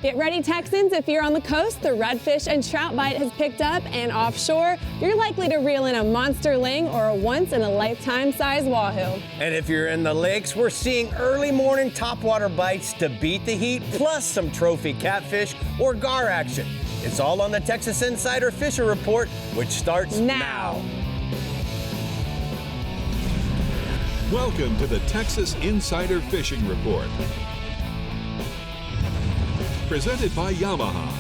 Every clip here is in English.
Get ready, Texans. If you're on the coast, the redfish and trout bite has picked up, and offshore, you're likely to reel in a monster ling or a once-in-a-lifetime size wahoo. And if you're in the lakes, we're seeing early morning topwater bites to beat the heat, plus some trophy catfish or gar action. It's all on the Texas Insider Fishing Report, which starts now. Welcome to the Texas Insider Fishing Report. Presented by Yamaha.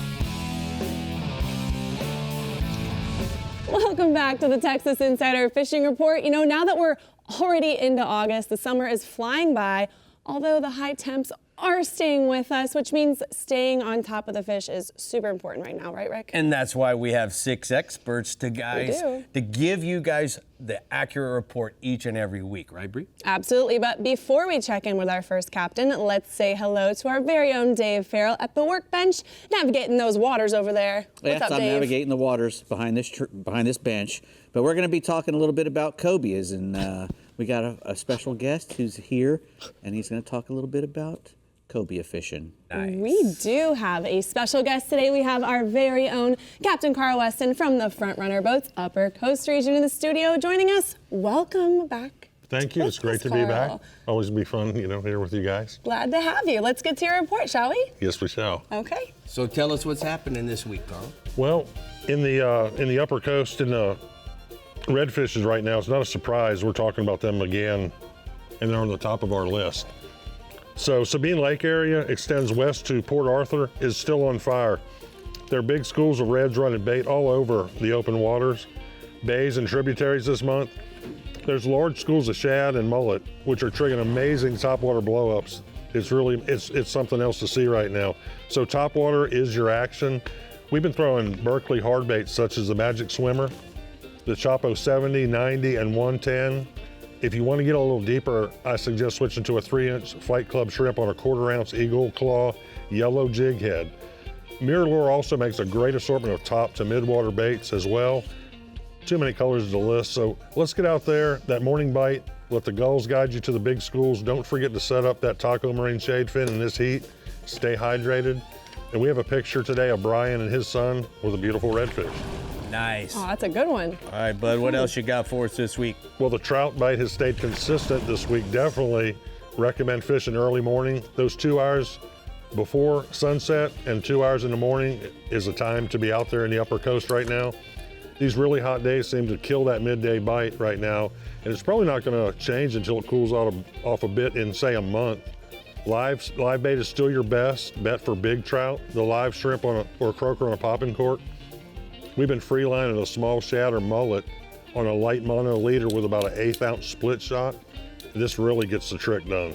Welcome back to the Texas Insider Fishing Report. You know, now that we're already into August, the summer is flying by, although the high temps are staying with us, which means staying on top of the fish is super important right now, right, Rick? And that's why we have 6 experts to give you guys the accurate report each and every week, right, Brie? Absolutely, but before we check in with our first captain, let's say hello to our very own Dave Farrell at the Workbench, navigating those waters over there. What's up, I'm Dave? navigating the waters behind this bench, but we're going to be talking a little bit about cobias, and we got a special guest who's here, and he's going to talk a little bit about cobia fishing. Nice. We do have a special guest today. We have our very own Captain Carl Weston from the Front Runner Boats Upper Coast region in the studio joining us. Welcome back. Thank you. It's great to be back. Always be fun, here with you guys. Glad to have you. Let's get to your report, shall we? Yes, we shall. Okay. So tell us what's happening this week, Carl. Well, in the Upper Coast, in the redfishes right now, it's not a surprise we're talking about them again, and they're on the top of our list. So Sabine Lake area extends west to Port Arthur, is still on fire. There are big schools of reds running bait all over the open waters, bays and tributaries this month. There's large schools of shad and mullet, which are triggering amazing topwater blowups. It's something else to see right now. So topwater is your action. We've been throwing Berkeley hard baits such as the Magic Swimmer, the Chapo 70, 90, and 110. If you want to get a little deeper, I suggest switching to a 3-inch Flight Club shrimp on a 1/4-ounce Eagle Claw yellow jig head. Mirror also makes a great assortment of top to midwater baits as well. Too many colors to list, so let's get out there. That morning bite, let the gulls guide you to the big schools. Don't forget to set up that taco marine shade fin in this heat. Stay hydrated. And we have a picture today of Brian and his son with a beautiful redfish. Nice. Oh, that's a good one. All right, bud, what else you got for us this week? Well, the trout bite has stayed consistent this week. Definitely recommend fishing early morning. Those 2 hours before sunset and 2 hours in the morning is the time to be out there in the Upper Coast right now. These really hot days seem to kill that midday bite right now, and it's probably not going to change until it cools off a bit in, say, a month. Live bait is still your best bet for big trout. The live shrimp or croaker on a popping cork. We've been freelining a small shad or mullet on a light mono leader with about an 1/8 ounce split shot. This really gets the trick done.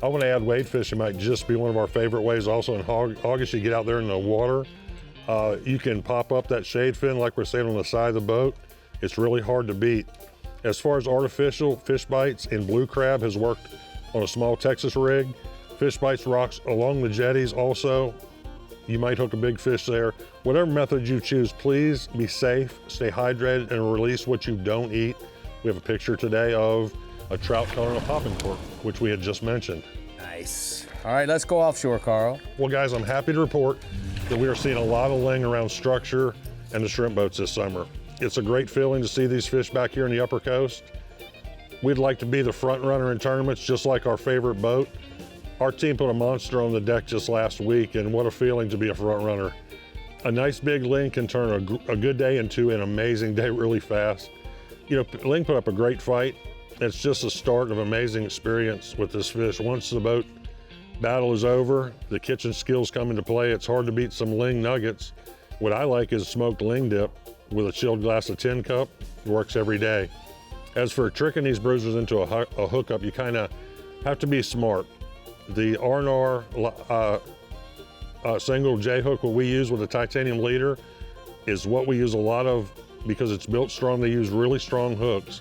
I want to add wade fishing might just be one of our favorite ways. Also in August, you get out there in the water. You can pop up that shade fin like we're saying on the side of the boat. It's really hard to beat. As far as artificial fish bites, in blue crab has worked on a small Texas rig. Fish bites rocks along the jetties also. You might hook a big fish there. Whatever method you choose, please be safe, stay hydrated, and release what you don't eat. We have a picture today of a trout caught on a popping cork, which we had just mentioned. Nice. All right, let's go offshore, Carl. Well, guys, I'm happy to report that we are seeing a lot of ling around structure and the shrimp boats this summer. It's a great feeling to see these fish back here in the Upper Coast. We'd like to be the front runner in tournaments, just like our favorite boat. Our team put a monster on the deck just last week, and what a feeling to be a front runner. A nice big ling can turn a good day into an amazing day really fast. Ling put up a great fight. It's just the start of an amazing experience with this fish. Once the boat battle is over, the kitchen skills come into play. It's hard to beat some ling nuggets. What I like is smoked ling dip with a chilled glass of tin cup. It works every day. As for tricking these bruisers into a hookup, you kind of have to be smart. The R&R single J hook, what we use with a titanium leader, is what we use a lot of because it's built strong. They use really strong hooks.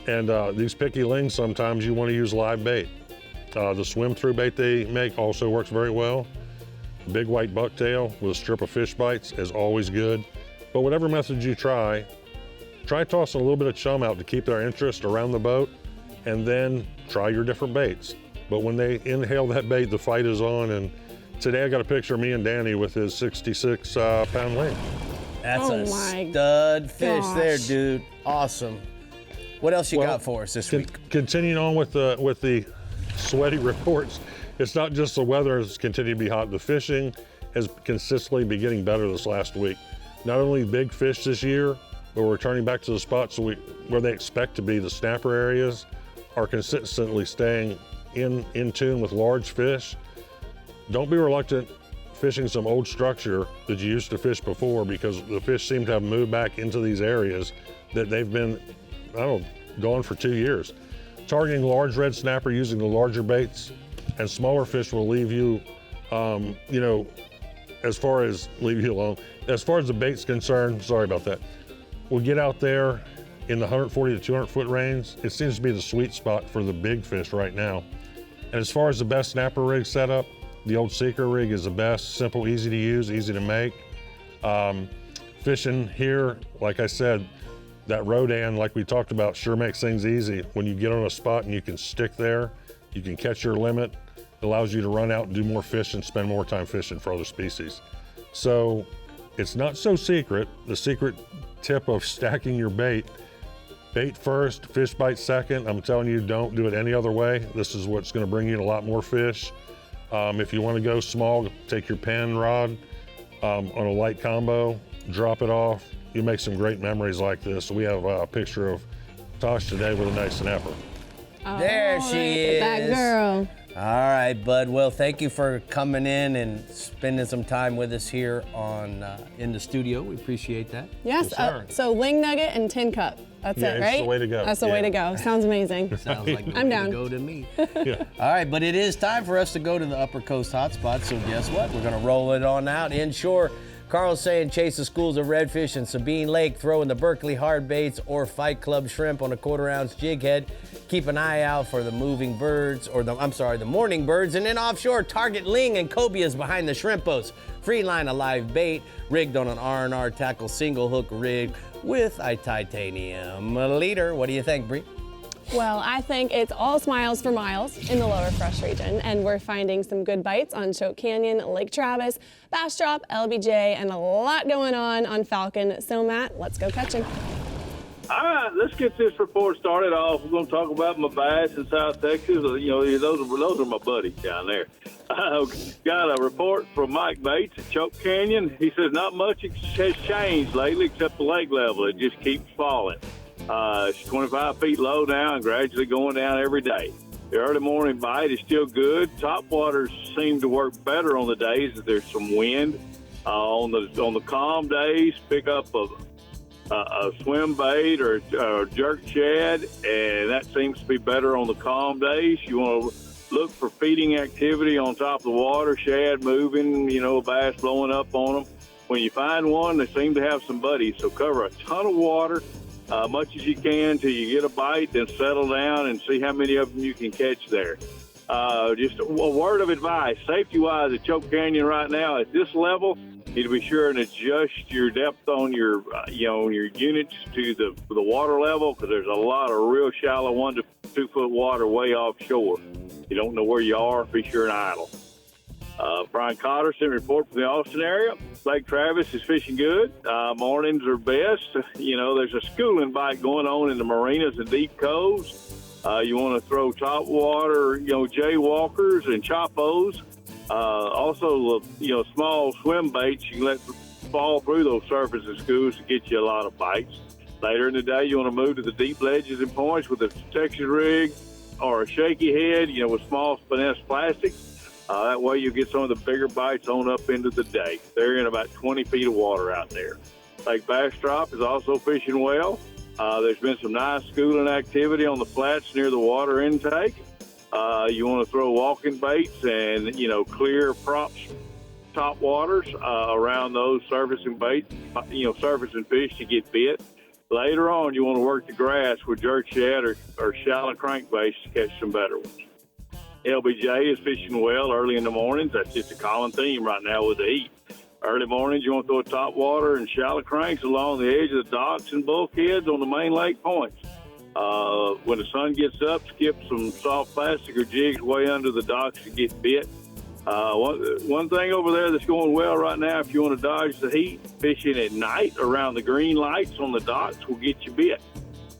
And these picky lings, sometimes you want to use live bait. The swim through bait they make also works very well. Big white bucktail with a strip of fish bites is always good. But whatever method you try tossing a little bit of chum out to keep their interest around the boat, and then try your different baits. But when they inhale that bait, the fight is on, and today I got a picture of me and Danny with his 66 pound leg. That's Oh a my stud fish there, gosh. dude. Awesome. What else you Well, got for us this week? Continuing on with the sweaty reports, it's not just the weather has continued to be hot. The fishing has consistently been getting better this last week. Not only big fish this year, but we're returning back to the spots where they expect to be. The snapper areas are consistently staying in tune with large fish. Don't be reluctant fishing some old structure that you used to fish before, because the fish seem to have moved back into these areas that they've been, gone for 2 years. Targeting large red snapper using the larger baits and smaller fish will leave you, as far as leave you alone. As far as the bait's concerned, sorry about that. We'll get out there in the 140 to 200 foot range. It seems to be the sweet spot for the big fish right now. And as far as the best snapper rig setup, the old Seeker rig is the best. Simple, easy to use, easy to make. Fishing here, like I said, that Rodan, like we talked about, sure makes things easy. When you get on a spot and you can stick there, you can catch your limit. It allows you to run out and do more fishing, spend more time fishing for other species. So it's not so secret. The secret tip of stacking your bait first, fish bite second. I'm telling you, don't do it any other way. This is what's going to bring you a lot more fish. If you want to go small, take your Penn rod on a light combo, drop it off. You make some great memories like this. We have a picture of Tosh today with a nice snapper. There she is. That girl. All right, bud. Well, thank you for coming in and spending some time with us here in the studio. We appreciate that. Yes, Yes, sir. so ling nugget and tin cup. That's Yeah, it, it's right? the way to go. That's the way to go. Sounds amazing. Sounds like the I'm way to down. go to me. Yeah. All right, but it is time for us to go to the Upper Coast hotspot. So guess what? We're going to roll it on out inshore. Carl's saying chase the schools of redfish in Sabine Lake, throw in the Berkeley hard baits or Fight Club shrimp on a 1/4 ounce jig head. Keep an eye out for the moving birds, the morning birds, and then offshore target ling and cobias behind the shrimp boats. Free line a live bait, rigged on an R&R tackle single hook rig with a titanium leader. What do you think, Brie? Well, I think it's all smiles for miles in the lower fresh region, and we're finding some good bites on Choke Canyon, Lake Travis, Bastrop, LBJ, and a lot going on Falcon. So, Matt, let's go catching. All right, let's get this report started off. We're going to talk about my bass in South Texas. Those are my buddies down there. Got a report from Mike Bates at Choke Canyon. He says not much has changed lately except the lake level. It just keeps falling. It's 25 feet low now and gradually going down every day. The early morning bite is still good. Top waters seem to work better on the days that there's some wind. On the calm days, pick up a swim bait or jerk shad, and that seems to be better on the calm days. You want to look for feeding activity on top of the water, shad moving, bass blowing up on them. When you find one, they seem to have some buddies, so cover a ton of water, much as you can till you get a bite, then settle down and see how many of them you can catch there. Just a word of advice, safety-wise at Choke Canyon right now at this level, you need to be sure and adjust your depth on your units to the water level, because there's a lot of real shallow 1 to 2 foot water way offshore. You don't know where you are, be sure and idle. Brian Cotterson report from the Austin area. Lake Travis is fishing good. Mornings are best. There's a schooling bite going on in the marinas and deep coves. You want to throw top water, jaywalkers and choppos. Also, small swim baits you can let fall through those surface and schools to get you a lot of bites. Later in the day, you want to move to the deep ledges and points with a Texas rig or a shaky head, with small finesse plastic. That way you'll get some of the bigger bites on up into the day. They're in about 20 feet of water out there. Lake Bastrop is also fishing well. There's been some nice schooling activity on the flats near the water intake. You want to throw walking baits and, clear props, top waters around those surfacing baits, surfacing fish to get bit. Later on, you want to work the grass with jerk shad or shallow crankbaits to catch some better ones. LBJ is fishing well early in the mornings. That's just a common theme right now with the heat. Early mornings, you want to throw top water and shallow cranks along the edge of the docks and bulkheads on the main lake points. When the sun gets up, skip some soft plastic or jigs way under the docks to get bit. One thing over there that's going well right now, if you want to dodge the heat, fishing at night around the green lights on the docks will get you bit.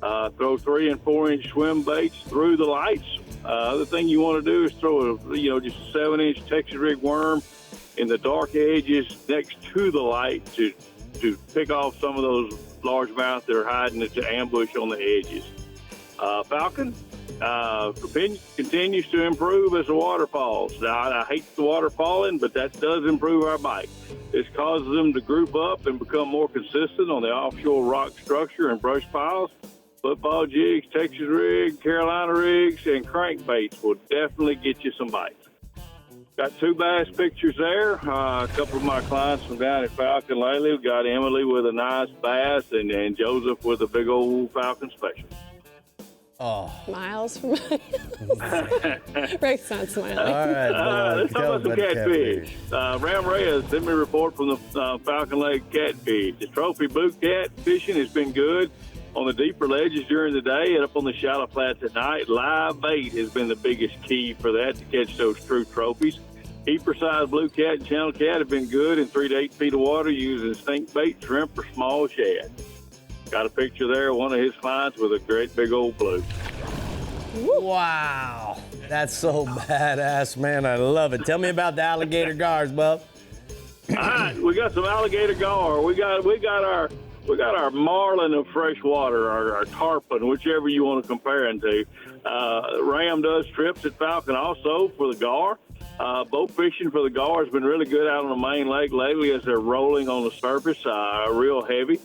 Throw 3 and 4 inch swim baits through the lights. Other thing you want to do is throw just a 7-inch Texas rig worm in the dark edges next to the light to pick off some of those largemouth that are hiding into ambush on the edges. Falcon continues to improve as the water falls. Now, I hate the water falling, but that does improve our bite. This causes them to group up and become more consistent on the offshore rock structure and brush piles. Football jigs, Texas rig, Carolina rigs, and crankbaits will definitely get you some bites. Got 2 bass pictures there. A couple of my clients from down at Falcon lately. We got Emily with a nice bass and Joseph with a big old Falcon special. Miles from Rick's not smiling. All right, let's talk about some catfish. Ram Reyes sent me a report from the Falcon Lake catfish. The trophy blue cat fishing has been good on the deeper ledges during the day and up on the shallow flats at night. Live bait has been the biggest key for that to catch those true trophies. Keeper-sized blue cat and channel cat have been good in 3 to 8 feet of water using stink bait, shrimp, or small shad. Got a picture there of one of his clients with a great big old blue. Wow, that's so badass, man. I love it. Tell me about the alligator gars, bub. All right, we got some alligator gar. We got our marlin of fresh water, our tarpon, whichever you want to compare them to. Ram does trips at Falcon also for the gar. Boat fishing for the gar has been really good out on the main lake lately as they're rolling on the surface, real heavy.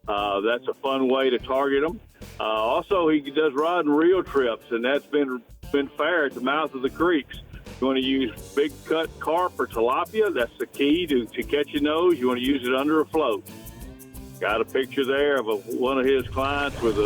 That's a fun way to target them. Also, he does rod and reel trips, and that's been fair at the mouth of the creeks. You want to use big cut carp or tilapia. That's the key to catching those. You want to use it under a float. Got a picture there of one of his clients with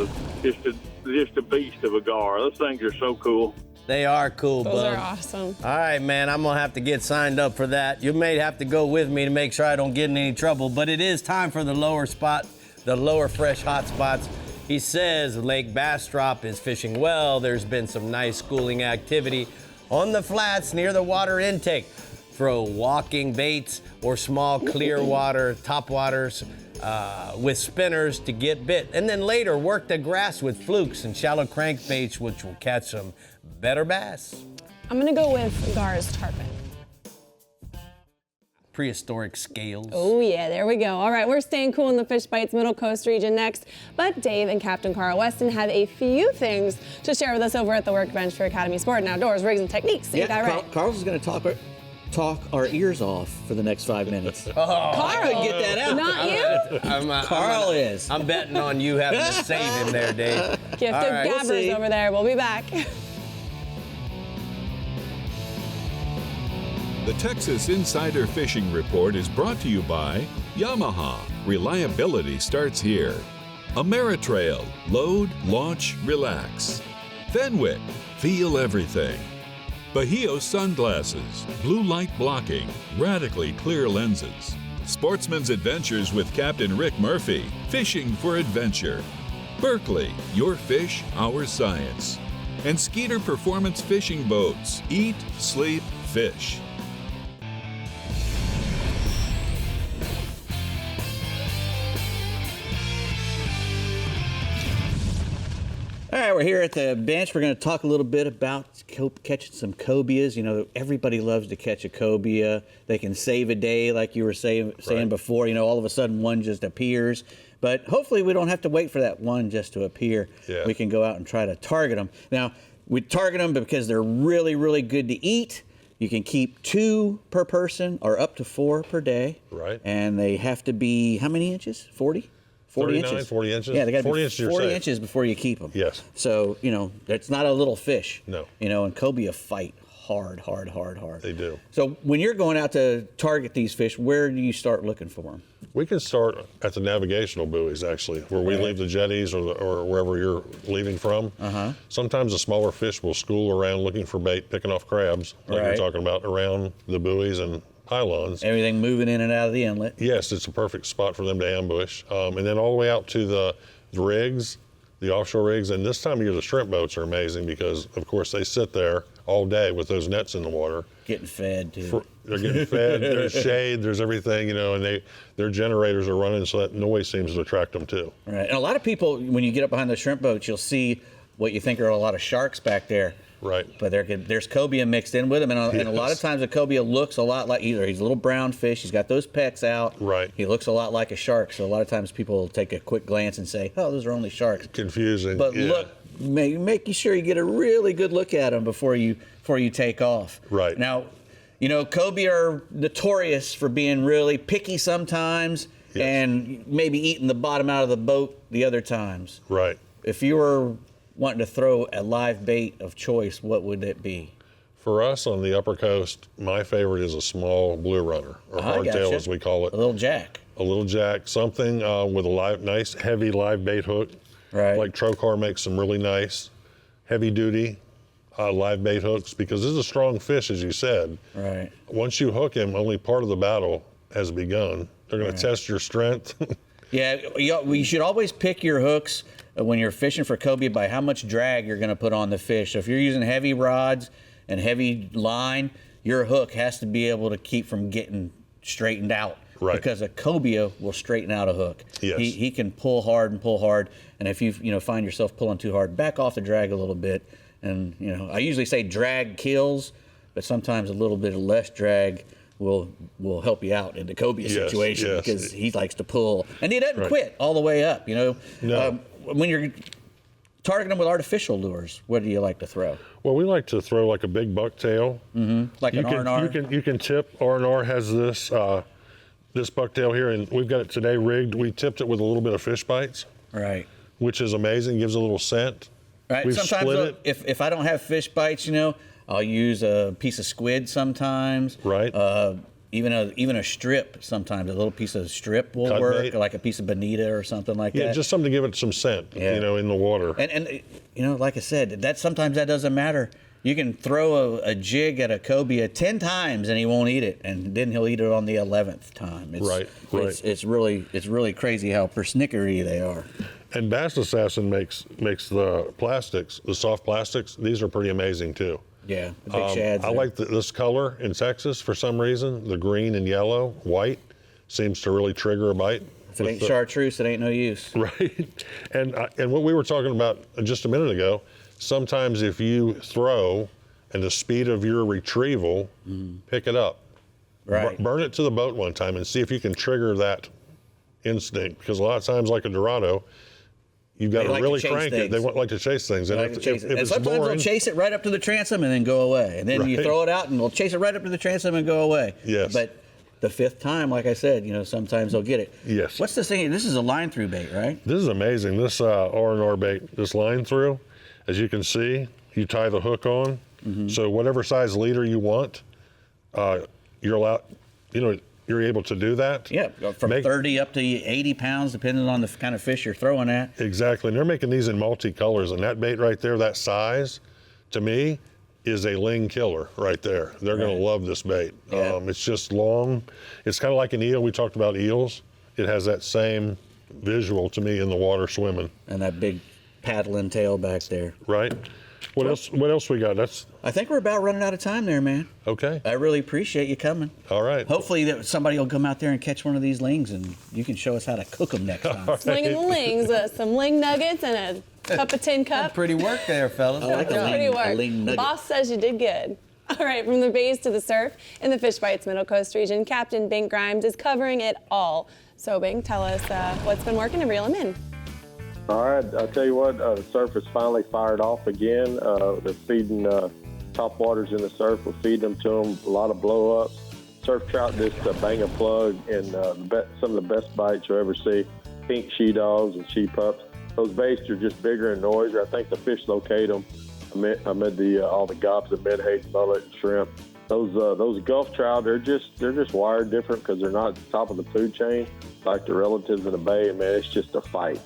just a beast of a gar. Those things are so cool. They are cool, bub. Those are awesome. All right, man, I'm going to have to get signed up for that. You may have to go with me to make sure I don't get in any trouble, but it is time for the lower fresh hot spots. He says Lake Bastrop is fishing well. There's been some nice schooling activity on the flats near the water intake. Throw walking baits or small clear water topwaters with spinners to get bit. And then later work the grass with flukes and shallow crankbaits, which will catch some better bass. I'm gonna go with Gar's tarpon. Prehistoric scales. Oh yeah, there we go. All right, we're staying cool in the Fish Bites Middle Coast region next, but Dave and Captain Carl Weston have a few things to share with us over at the Workbench for Academy Sport and Outdoors, rigs and techniques. Ain't that right? Carl's is going to talk our ears off for the next 5 minutes. Carl, get that out. Not you. Carl is. I'm betting on you having to save him there, Dave. Gift of right. gabbers We'll see. over there. We'll be back. The Texas Insider Fishing Report is brought to you by Yamaha. Reliability starts here. Ameritrail. Load, launch, relax. Fenwick. Feel everything. Bahio Sunglasses. Blue light blocking. Radically clear lenses. Sportsman's Adventures with Captain Rick Murphy. Fishing for adventure. Berkeley. Your fish, our science. And Skeeter Performance Fishing Boats. Eat, sleep, fish. All right, we're here at the bench. We're going to talk a little bit about catching some cobias. You know, everybody loves to catch a cobia. They can save a day, like you were saying before. You know, all of a sudden one just appears. But hopefully we don't have to wait for that one just to appear. Yeah. We can go out and try to target them. Now, we target them because they're really, really good to eat. You can keep 2 per person or up to 4 per day. Right. And they have to be, how many inches? 40? 40 39, inches. 40 inches. Yeah, they got to 40 be inches, you're 40 safe. inches before you keep them. Yes. So, you know, it's not a little fish. No. You know, and cobia fight hard. They do. So when you're going out to target these fish, where do you start looking for them? We can start at the navigational buoys, actually, where we leave the jetties or wherever you're leaving from. Sometimes the smaller fish will school around looking for bait, picking off crabs, like you're talking about, around the buoys and pylons. Everything moving in and out of the inlet. Yes, it's a perfect spot for them to ambush. And then all the way out to the rigs, the offshore rigs. And this time of year, the shrimp boats are amazing because, of course, they sit there all day with those nets in the water. Getting fed too. They're getting fed. There's shade. There's everything, and their generators are running, so that noise seems to attract them too. Right. And a lot of people, when you get up behind the shrimp boats, you'll see what you think are a lot of sharks back there. Right. But there's cobia mixed in with them, and a lot of times a cobia looks a lot like he's a little brown fish. He's got those pecks out. Right. He looks a lot like a shark. So a lot of times people will take a quick glance and say, "Oh, those are only sharks." Confusing. But look, making sure you get a really good look at them before you take off. Right. Now, cobia are notorious for being really picky sometimes, and maybe eating the bottom out of the boat the other times. Right. If you were wanting to throw a live bait of choice, what would it be? For us on the Upper Coast, my favorite is a small blue runner, or hardtail as we call it. A little jack. A little jack, something with a nice heavy live bait hook. Right. Like Trocar makes some really nice heavy duty live bait hooks, because this is a strong fish, as you said. Right. Once you hook him, only part of the battle has begun. They're going to test your strength. Yeah, you should always pick your hooks when you're fishing for cobia by how much drag you're going to put on the fish. So if you're using heavy rods and heavy line, your hook has to be able to keep from getting straightened out. Right. Because a cobia will straighten out a hook. Yes. He can pull hard, and if you find yourself pulling too hard, back off the drag a little bit. And I usually say drag kills, but sometimes a little bit of less drag will help you out in the cobia situation, because he likes to pull, and he doesn't quit all the way up. No. When you're targeting them with artificial lures, what do you like to throw? Well, we like to throw like a big bucktail. Like an R&R? You can tip. R&R has this bucktail here, and we've got it today rigged. We tipped it with a little bit of fish bites, Right. which is amazing. Gives a little scent. Right. We've Sometimes split it. if I don't have fish bites, I'll use a piece of squid sometimes. Right. Even a strip sometimes. A little piece of strip will Cut work, bait. like a piece of bonita or something like that. Yeah, just something to give it some scent, in the water. And like I said, sometimes that doesn't matter. You can throw a jig at a cobia 10 times and he won't eat it, and then he'll eat it on the 11th time. Right. It's really crazy how persnickety they are. And Bass Assassin makes the plastics, the soft plastics. These are pretty amazing too. Yeah, the big shads. I like this color in Texas for some reason. The green and yellow, white, seems to really trigger a bite. If it ain't chartreuse, it ain't no use. Right. And what we were talking about just a minute ago, sometimes if you throw and the speed of your retrieval, pick it up. Right. Burn it to the boat one time and see if you can trigger that instinct. Because a lot of times, like a Dorado, you've got to really crank it. They like to chase things. And And sometimes they'll chase it right up to the transom and then go away. And then you throw it out and they'll chase it right up to the transom and go away. Yes. But the 5th time, like I said, sometimes they'll get it. Yes. What's this thing? This is a line through bait, right? This is amazing. This R&R bait, this line through, as you can see, you tie the hook on. So whatever size leader you want, you're allowed, you're able to do that. Yeah, from 30 up to 80 pounds, depending on the kind of fish you're throwing at. Exactly. And they're making these in multicolors. And that bait right there, that size, to me, is a ling killer right there. They're going to love this bait. Yeah. It's just long. It's kind of like an eel. We talked about eels. It has that same visual to me in the water swimming. And that big paddling tail back there. Right. What else we got? I think we're about running out of time there, man. Okay. I really appreciate you coming. All right. Hopefully somebody will come out there and catch one of these lings, and you can show us how to cook them next time. Slinging the lings, some ling nuggets and a cup of tin cup. Pretty work there, fellas. I like That's pretty a work. ling nugget. Boss says you did good. All right, from the bays to the surf, in the Fish Bites Middle Coast region, Captain Bink Grimes is covering it all. So, Bink, tell us what's been working and reel them in. All right, I'll tell you what, the surf is finally fired off again. They're feeding top waters in the surf. We're feeding them to them, a lot of blow-ups. Surf trout just bang a plug, and some of the best bites you'll ever see. Pink she-dogs and she-pups. Those baits are just bigger and noisier. I think the fish locate them amid all the gobs of menhaden, mullet, and shrimp. Those Gulf trout, they're just wired different because they're not at the top of the food chain like the relatives in the bay. And man, it's just a fight.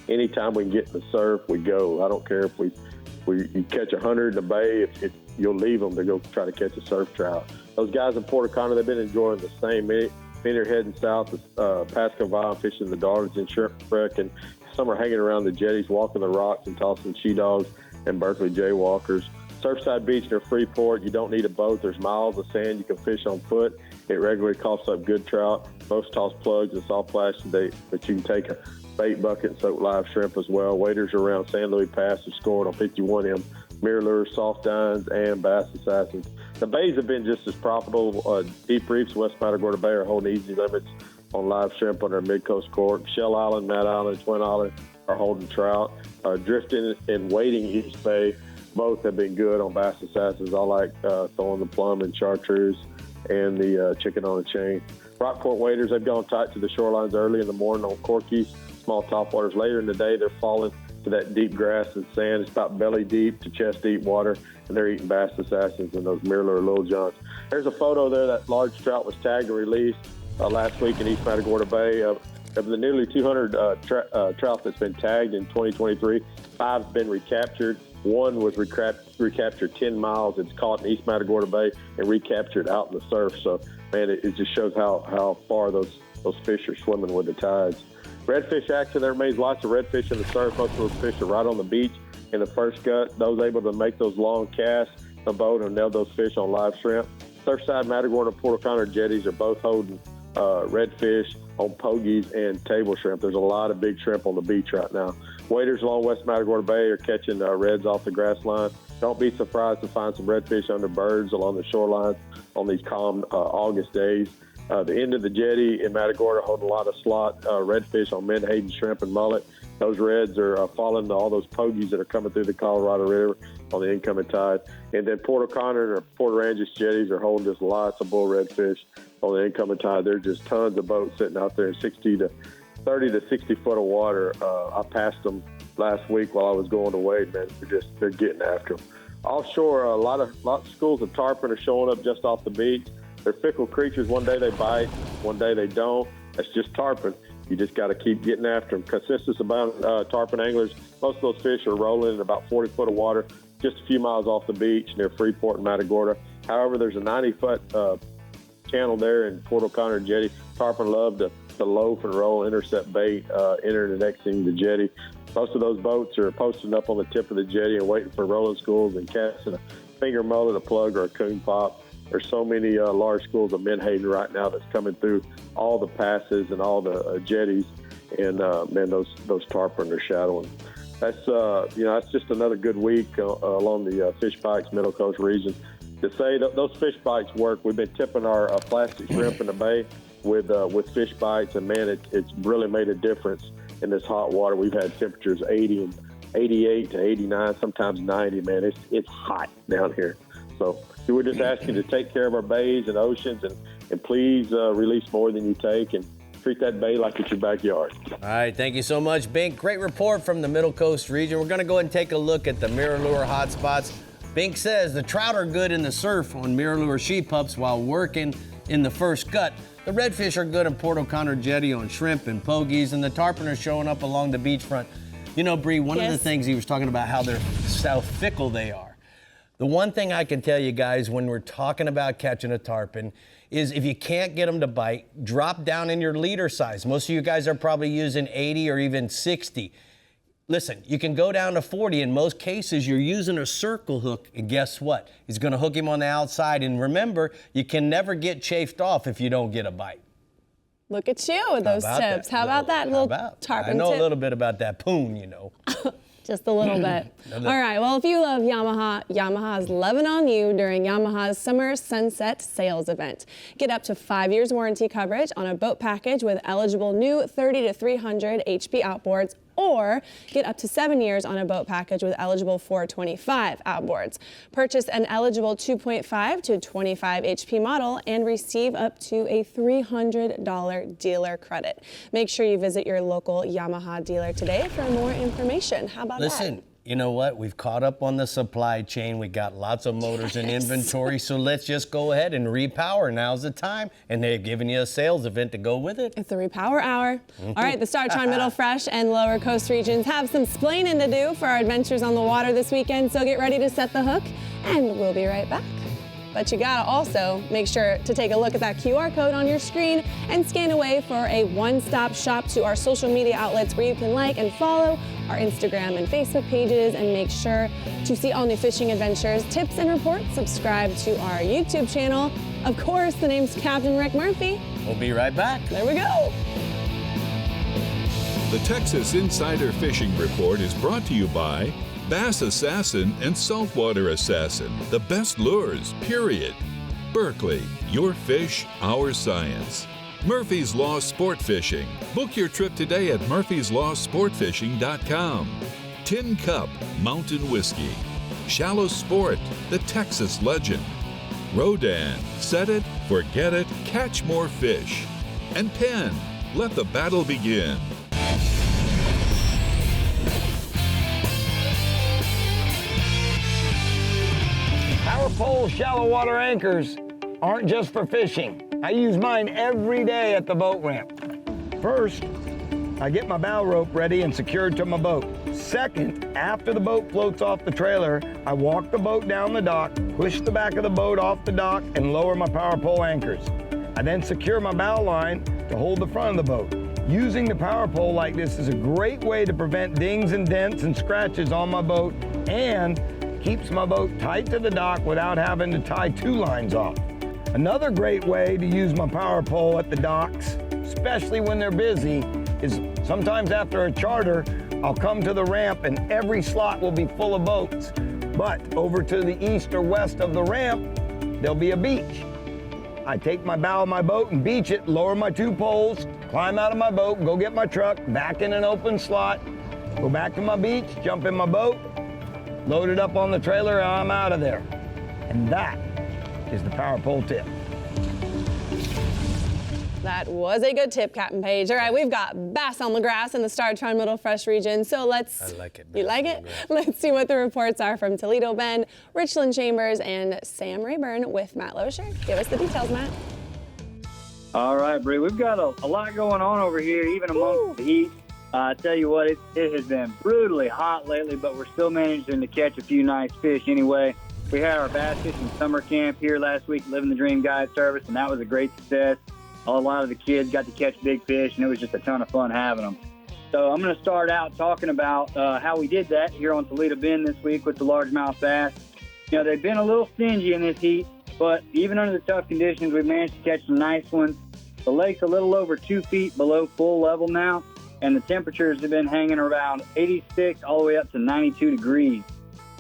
Anytime we can get in the surf, we go. I don't care if you catch 100 in the bay. If you'll leave them to go try to catch a surf trout. Those guys in Puerto Cana, they've been enjoying the same. Many are heading south to Pasco fishing the Darters and Shipwreck, and some are hanging around the jetties, walking the rocks and tossing she-dogs and Berkeley jaywalkers. Surfside Beach near Freeport, you don't need a boat. There's miles of sand. You can fish on foot. It regularly coughs up good trout. Most toss plugs and soft plastic bait, but you can take a bait bucket and soak live shrimp as well. Waders around San Luis Pass are scored on 51M, mirror lures, soft dines, and bass assassins. The bays have been just as profitable. Deep Reefs, West Matagorda Bay are holding easy limits on live shrimp on their mid-coast court. Shell Island, Mad Island, Twin Island are holding trout. Drifting and Wading East Bay, both have been good on bass assassins. I like throwing the plum and chartreuse and the chicken on a chain. Rockport waders, they've gone tight to the shorelines early in the morning on corkies, small topwaters. Later in the day, they're falling to that deep grass and sand. It's about belly deep to chest deep water, and they're eating bass assassins and those mirror Little Johns. There's a photo there. That large trout was tagged and released last week in East Matagorda Bay. Of the nearly 200 trout that's been tagged in 2023, 5 have been recaptured. One was recaptured 10 miles. It's caught in East Matagorda Bay and recaptured out in the surf. So, man, it just shows how far those fish are swimming with the tides. Redfish action, there remains lots of redfish in the surf. Most of those fish are right on the beach in the first gut. Those able to make those long casts, a boat, and nail those fish on live shrimp. Surfside, Matagorda, and Port O'Connor jetties are both holding redfish on pogies and table shrimp. There's a lot of big shrimp on the beach right now. Waders along West Matagorda Bay are catching reds off the grass line. Don't be surprised to find some redfish under birds along the shoreline on these calm August days. The end of the jetty in Matagorda holding a lot of slot redfish on menhaden shrimp and mullet. Those reds are falling to all those pogies that are coming through the Colorado River on the incoming tide. And then Port O'Connor and Port Aransas jetties are holding just lots of bull redfish on the incoming tide. There's just tons of boats sitting out there in 30 to 60 foot of water. I passed them last week while I was going to wade, man. They're getting after them. Offshore, a lot of schools of tarpon are showing up just off the beach. They're fickle creatures. One day they bite, one day they don't. That's just tarpon. You just got to keep getting after them. Consensus about tarpon anglers, most of those fish are rolling in about 40 foot of water, just a few miles off the beach near Freeport and Matagorda. However, there's a 90-foot channel there in Port O'Connor jetty. Tarpon love to loaf and roll, intercept bait, enter the next thing, the jetty. Most of those boats are posting up on the tip of the jetty and waiting for rolling schools and casting a finger mullet, a plug, or a coon pop. There's so many large schools of menhaden right now that's coming through all the passes and all the jetties, and man, those tarpon are shadowing. That's that's just another good week along the Fish Bikes Middle Coast region. To say that those fish bites work, we've been tipping our plastic shrimp in the bay with fish bites, and man, it's really made a difference in this hot water. We've had temperatures 80 and 88 to 89, sometimes 90. Man, it's hot down here. So we're just asking to take care of our bays and oceans, and please release more than you take, and treat that bay like it's your backyard. All right, thank you so much, Bink. Great report from the Middle Coast region. We're going to go ahead and take a look at the mirror lure hotspots. Bink says the trout are good in the surf on mirror lure sheep pups while working in the first gut. The redfish are good in Port O'Connor jetty on shrimp and pogies, and the tarpon are showing up along the beachfront. You know, Brie, one of the things he was talking about how fickle they are. The one thing I can tell you guys when we're talking about catching a tarpon is if you can't get them to bite, drop down in your leader size. Most of you guys are probably using 80 or even 60. Listen, you can go down to 40. In most cases, you're using a circle hook, and guess what? It's going to hook him on the outside. And remember, you can never get chafed off if you don't get a bite. Look at you with those tips. How about that little tarpon I know tip? a little bit about that poon, you know. Just a little bit. All right, well, if you love Yamaha, Yamaha's loving on you during Yamaha's Summer Sunset Sales Event. Get up to 5 years warranty coverage on a boat package with eligible new 30 to 300 HP outboards, or get up to 7 years on a boat package with eligible 425 outboards. Purchase an eligible 2.5 to 25 HP model and receive up to a $300 dealer credit. Make sure you visit your local Yamaha dealer today for more information. How about that? Listen, you know what? We've caught up on the supply chain. We got lots of motors in inventory, so let's just go ahead and repower. Now's the time. And they've given you a sales event to go with it. It's the Repower Hour. All right, the Startron Middle Fresh and Lower Coast regions have some splaining to do for our adventures on the water this weekend, so get ready to set the hook, and we'll be right back. But you gotta also make sure to take a look at that QR code on your screen and scan away for a one-stop shop to our social media outlets where you can like and follow our Instagram and Facebook pages, and make sure to see all new fishing adventures, tips, and reports. Subscribe to our YouTube channel. Of course, the name's Captain Rick Murphy. We'll be right back. There we go. The Texas Insider Fishing Report is brought to you by Bass Assassin and Saltwater Assassin, the best lures, period. Berkeley, your fish, our science. Murphy's Law Sport Fishing. Book your trip today at murphyslawsportfishing.com. Tin Cup, Mountain Whiskey. Shallow Sport, the Texas legend. Rodan, set it, forget it, catch more fish. And Penn, let the battle begin. Power pole shallow water anchors aren't just for fishing. I use mine every day at the boat ramp. First, I get my bow rope ready and secured to my boat. Second, after the boat floats off the trailer, I walk the boat down the dock, push the back of the boat off the dock, and lower my power pole anchors. I then secure my bow line to hold the front of the boat. Using the power pole like this is a great way to prevent dings and dents and scratches on my boat, and keeps my boat tight to the dock without having to tie two lines off. Another great way to use my power pole at the docks, especially when they're busy, is sometimes after a charter, I'll come to the ramp and every slot will be full of boats. But over to the east or west of the ramp, there'll be a beach. I take my bow of my boat and beach it, lower my two poles, climb out of my boat, go get my truck, back in an open slot, go back to my beach, jump in my boat, load it up on the trailer, and I'm out of there. And that is the power pole tip. That was a good tip, Captain Page. All right, we've got bass on the grass in the Star Tri-Middle Fresh region, so let's... I like it. You like it? Let's see what the reports are from Toledo Bend, Richland Chambers, and Sam Rayburn with Matt Loescher. Give us the details, Matt. All right, Brie, we've got a lot going on over here, even amongst the heat. I tell you what, it has been brutally hot lately, but we're still managing to catch a few nice fish anyway. We had our bass fishing summer camp here last week, Living the Dream Guide Service, and that was a great success. A lot of the kids got to catch big fish, and it was just a ton of fun having them. So I'm going to start out talking about how we did that here on Toledo Bend this week with the largemouth bass. You know, they've been a little stingy in this heat, but even under the tough conditions, we've managed to catch some nice ones. The lake's a little over 2 feet below full level now, and the temperatures have been hanging around 86 all the way up to 92 degrees.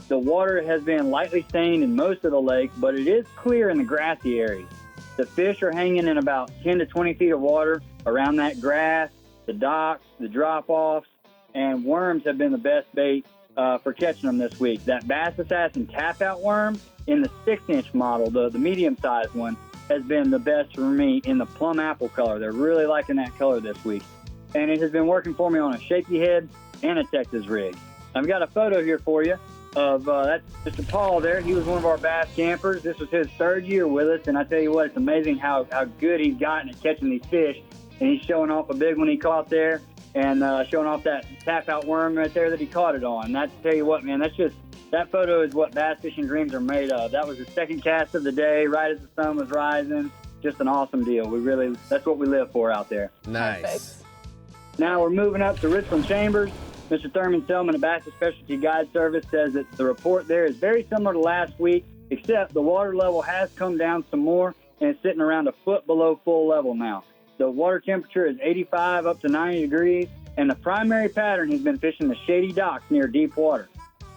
The water has been lightly stained in most of the lake, but it is clear in the grassy areas. The fish are hanging in about 10 to 20 feet of water around that grass, the docks, the drop-offs, and worms have been the best bait for catching them this week. That Bass Assassin tap-out worm in the 6-inch model, the medium-sized one, has been the best for me in the plum apple color. They're really liking that color this week. And it has been working for me on a shaky head and a Texas rig. I've got a photo here for you of that's Mr. Paul there. He was one of our bass campers. This was his 3rd year with us, and I tell you what, it's amazing how good he's gotten at catching these fish. And he's showing off a big one he caught there, and showing off that tap-out worm right there that he caught it on. And I tell you what, man, that photo is what bass fishing dreams are made of. That was the second cast of the day, right as the sun was rising. Just an awesome deal. That's what we live for out there. Nice. Perfect. Now we're moving up to Richland Chambers. Mr. Thurman Selman of Bass Specialty Guide Service says that the report there is very similar to last week, except the water level has come down some more, and it's sitting around a foot below full level now. The water temperature is 85 up to 90 degrees, and the primary pattern has been fishing the shady docks near deep water.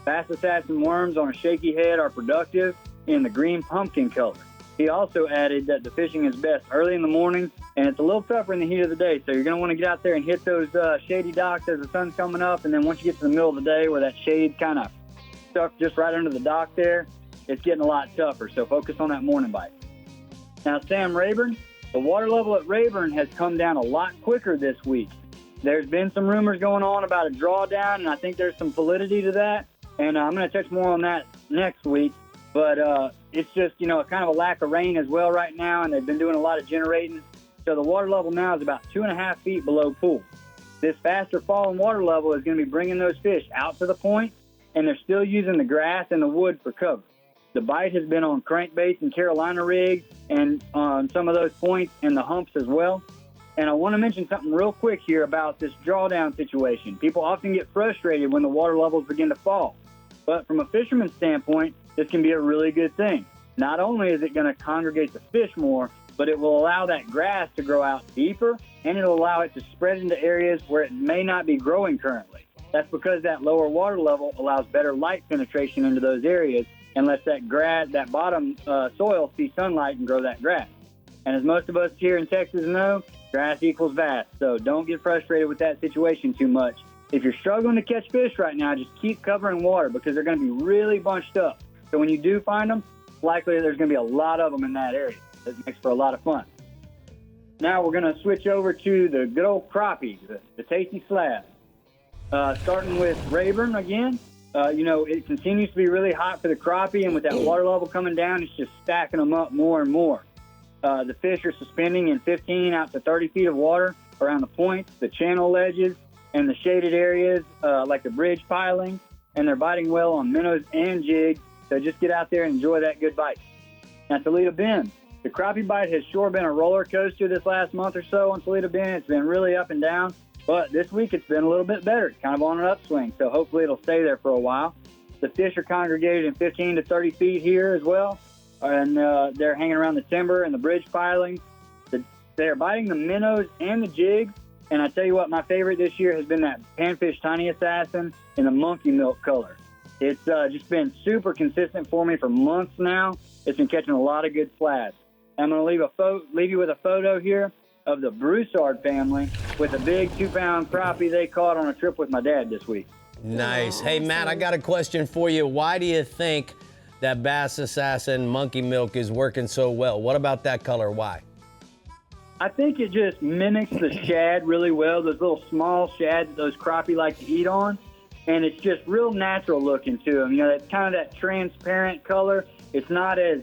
Bass Assassin worms on a shaky head are productive in the green pumpkin color. He also added that the fishing is best early in the morning, and it's a little tougher in the heat of the day, so you're going to want to get out there and hit those shady docks as the sun's coming up, and then once you get to the middle of the day where that shade kind of stuck just right under the dock there, it's getting a lot tougher, so focus on that morning bite. Now, Sam Rayburn, the water level at Rayburn has come down a lot quicker this week. There's been some rumors going on about a drawdown, and I think there's some validity to that, and I'm going to touch more on that next week. But it's just, kind of a lack of rain as well right now, and they've been doing a lot of generating. So the water level now is about 2.5 feet below pool. This faster falling water level is going to be bringing those fish out to the point, and they're still using the grass and the wood for cover. The bite has been on crankbaits and Carolina rigs and on some of those points and the humps as well. And I want to mention something real quick here about this drawdown situation. People often get frustrated when the water levels begin to fall. But from a fisherman's standpoint, this can be a really good thing. Not only is it going to congregate the fish more, but it will allow that grass to grow out deeper, and it'll allow it to spread into areas where it may not be growing currently. That's because that lower water level allows better light penetration into those areas and lets that bottom soil see sunlight and grow that grass. And as most of us here in Texas know, grass equals vast. So don't get frustrated with that situation too much. If you're struggling to catch fish right now, just keep covering water because they're going to be really bunched up. So when you do find them, it's likely there's going to be a lot of them in that area. That makes for a lot of fun. Now we're going to switch over to the good old crappie, the tasty slab. Starting with Rayburn again. It continues to be really hot for the crappie, and with that water level coming down, it's just stacking them up more and more. The fish are suspending in 15 out to 30 feet of water around the points, the channel ledges, and the shaded areas like the bridge piling, and they're biting well on minnows and jigs. So just get out there and enjoy that good bite. Now, Toledo Bend. The crappie bite has sure been a roller coaster this last month or so on Toledo Bend. It's been really up and down, but this week it's been a little bit better. It's kind of on an upswing, so hopefully it'll stay there for a while. The fish are congregated in 15 to 30 feet here as well, and they're hanging around the timber and the bridge pilings. They're biting the minnows and the jigs, and I tell you what, my favorite this year has been that panfish tiny assassin in the monkey milk color. It's just been super consistent for me for months now. It's been catching a lot of good slabs. I'm going to leave you with a photo here of the Broussard family with a big 2-pound crappie they caught on a trip with my dad this week. Nice. Hey, Matt, I got a question for you. Why do you think that Bass Assassin monkey milk is working so well? What about that color? Why? I think it just mimics the shad really well, those little small shads that those crappie like to eat on. And it's just real natural looking to them. It's kind of that transparent color. It's not as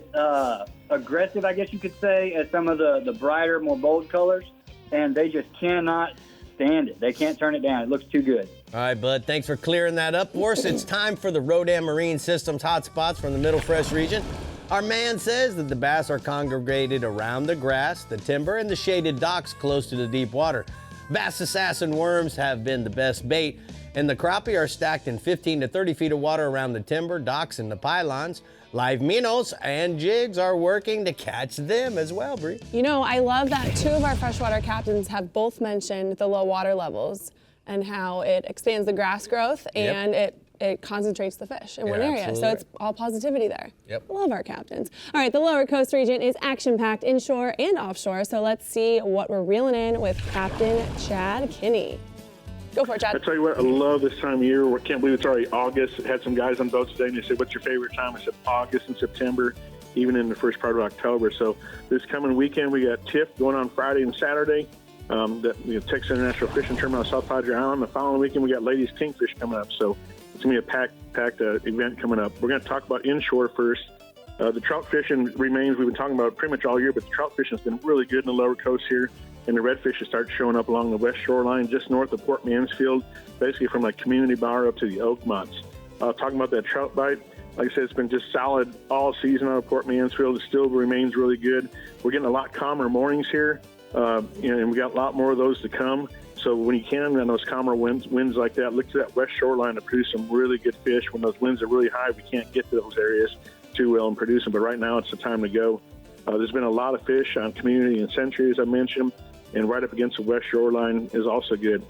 aggressive, I guess you could say, as some of the brighter, more bold colors. And they just cannot stand it. They can't turn it down. It looks too good. All right, bud. Thanks for clearing that up for us. It's time for the Rodan Marine Systems hotspots from the Middle Fresh region. Our man says that the bass are congregated around the grass, the timber, and the shaded docks close to the deep water. Bass Assassin worms have been the best bait, and the crappie are stacked in 15 to 30 feet of water around the timber, docks, and the pylons. Live minnows and jigs are working to catch them as well, Brie. I love that 2 of our freshwater captains have both mentioned the low water levels and how it expands the grass growth and it concentrates the fish in one area. Absolutely. So it's all positivity there. Yep. Love our captains. All right, the lower coast region is action-packed inshore and offshore. So let's see what we're reeling in with Captain Chad Kinney. Go for it, Chad. I tell you what, I love this time of year. I can't believe it's already August. I had some guys on boats today, and they said, "What's your favorite time?" I said, "August and September, even in the first part of October." So this coming weekend, we got TIFF going on Friday and Saturday. Texas International Fishing Tournament on South Padre Island. The following weekend, we got Ladies Kingfish coming up. So it's going to be a packed event coming up. We're going to talk about inshore first. The trout fishing remains. We've been talking about it pretty much all year, but the trout fishing has been really good in the lower coast here. And the redfish will start showing up along the west shoreline, just north of Port Mansfield, basically from like Community Bar up to the Oakmonts. Talking about that trout bite, like I said, it's been just solid all season out of Port Mansfield. It still remains really good. We're getting a lot calmer mornings here, and we got a lot more of those to come. So when you can, on those calmer winds like that, look to that west shoreline to produce some really good fish. When those winds are really high, we can't get to those areas too well and produce them. But right now, it's the time to go. There's been a lot of fish on Community and Century, as I mentioned. And right up against the west shoreline is also good.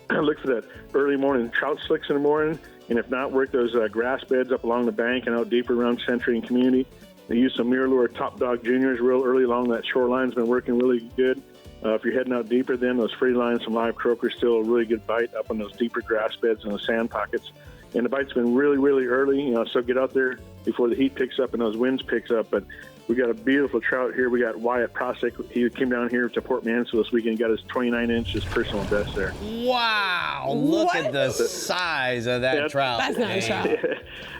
Look for that early morning trout slicks in the morning, and if not, work those grass beds up along the bank and out deeper around Century and Community. They use some Mirror Top Dog Juniors real early along that shoreline's been working really good. If you're heading out deeper, then those free lines, some live croaker, still a really good bite up on those deeper grass beds and the sand pockets. And the bite's been really, really early, so get out there before the heat picks up and those winds picks up. But we got a beautiful trout here. We got Wyatt Prosick. He came down here to Port Mansfield this weekend. He got his 29 inches personal best there. Wow! Look at the size of that trout. That's not a trout.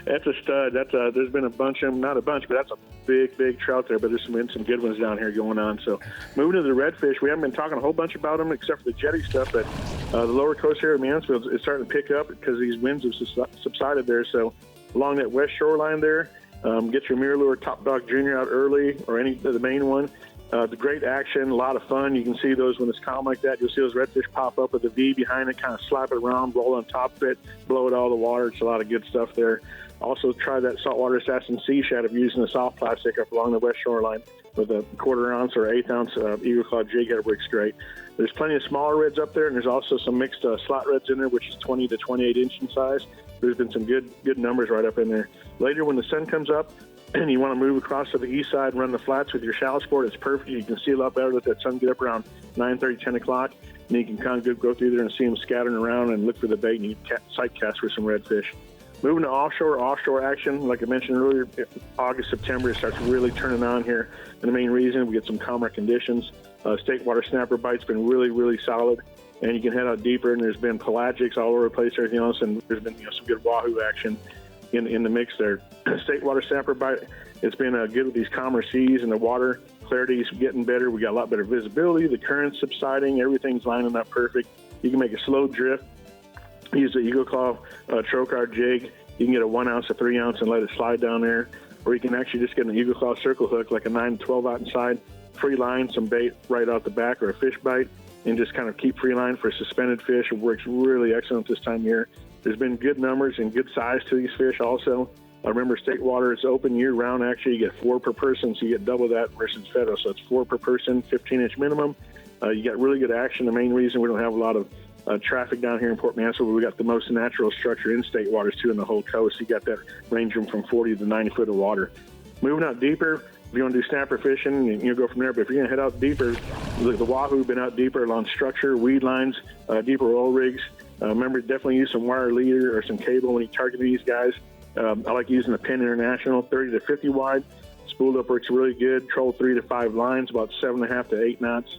That's a stud. There's been a bunch of them, not a bunch, but that's a big trout there. But there's been some good ones down here going on. So moving to the redfish, we haven't been talking a whole bunch about them except for the jetty stuff. But the lower coast here of Mansfield is starting to pick up because these winds have subsided there. So along that west shoreline there, Get your mirror lure Top Dog Junior out early, or any the main one. The great action, a lot of fun. You can see those when it's calm like that. You'll see those redfish pop up with a V behind it, kind of slap it around, roll on top of it, blow it all the water. It's a lot of good stuff there. Also, try that Saltwater Assassin Sea Shad of using a soft plastic up along the west shoreline with a 1/4 ounce or 1/8 ounce Eagle Claw jig head works great. There's plenty of smaller reds up there, and there's also some mixed slot reds in there, which is 20 to 28 inch in size. There's been some good numbers right up in there. Later, when the sun comes up and you want to move across to the east side and run the flats with your shallow sport, it's perfect. You can see a lot better. Let that sun get up around 9:30, 10 o'clock, and you can kind of go through there and see them scattering around and look for the bait, and you can sight cast for some redfish. Moving to offshore action, like I mentioned earlier, August, September, it starts really turning on here. And the main reason, we get some calmer conditions. State water snapper bite's been really, really solid. And you can head out deeper, and there's been pelagics all over the place, everything else, and there's been some good wahoo action in the mix there. State water snapper bite, it's been good with these calmer seas, and the water clarity is getting better. We got a lot better visibility. The current's subsiding. Everything's lining up perfect. You can make a slow drift. Use the Eagle Claw trocar jig. You can get a 1 ounce, a 3 ounce, and let it slide down there. Or you can actually just get an Eagle Claw circle hook, like a 9 to 12 out inside, free line, some bait right out the back, or a fish bite, and just kind of keep free line for suspended fish. It works really excellent this time of year. There's been good numbers and good size to these fish also. Remember, state water is open year-round. Actually, you get 4 per person, so you get double that versus federal. So it's 4 per person, 15-inch minimum. You got really good action. The main reason we don't have a lot of traffic down here in Port Mansfield, we got the most natural structure in state waters, too, in the whole coast. You got that range from 40 to 90 foot of water. Moving out deeper, if you want to do snapper fishing, you go from there. But if you're going to head out deeper, look, the wahoo been out deeper along structure, weed lines, deeper oil rigs. Remember, definitely use some wire leader or some cable when you target these guys. I like using the Penn International, 30 to 50 wide. Spooled up works really good. Troll 3 to 5 lines, about 7.5 to 8 knots.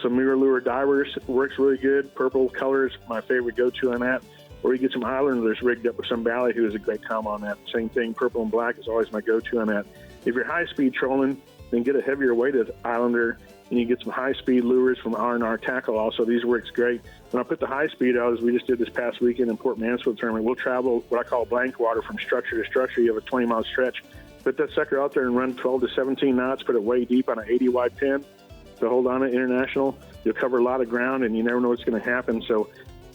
Some mirror lure divers works really good. Purple color is my favorite go-to on that. Or you get some Islanders rigged up with some ballyhoo is a great combo on that. Same thing, purple and black is always my go-to on that. If you're high-speed trolling, then get a heavier weighted Islander, and you get some high-speed lures from R&R Tackle also. These works great. When I put the high-speed out, as we just did this past weekend in Port Mansfield tournament, we'll travel what I call blank water from structure to structure. You have a 20-mile stretch. Put that sucker out there and run 12 to 17 knots, put it way deep on an 80-wide pin. So hold on to International. You'll cover a lot of ground, and you never know what's going to happen. So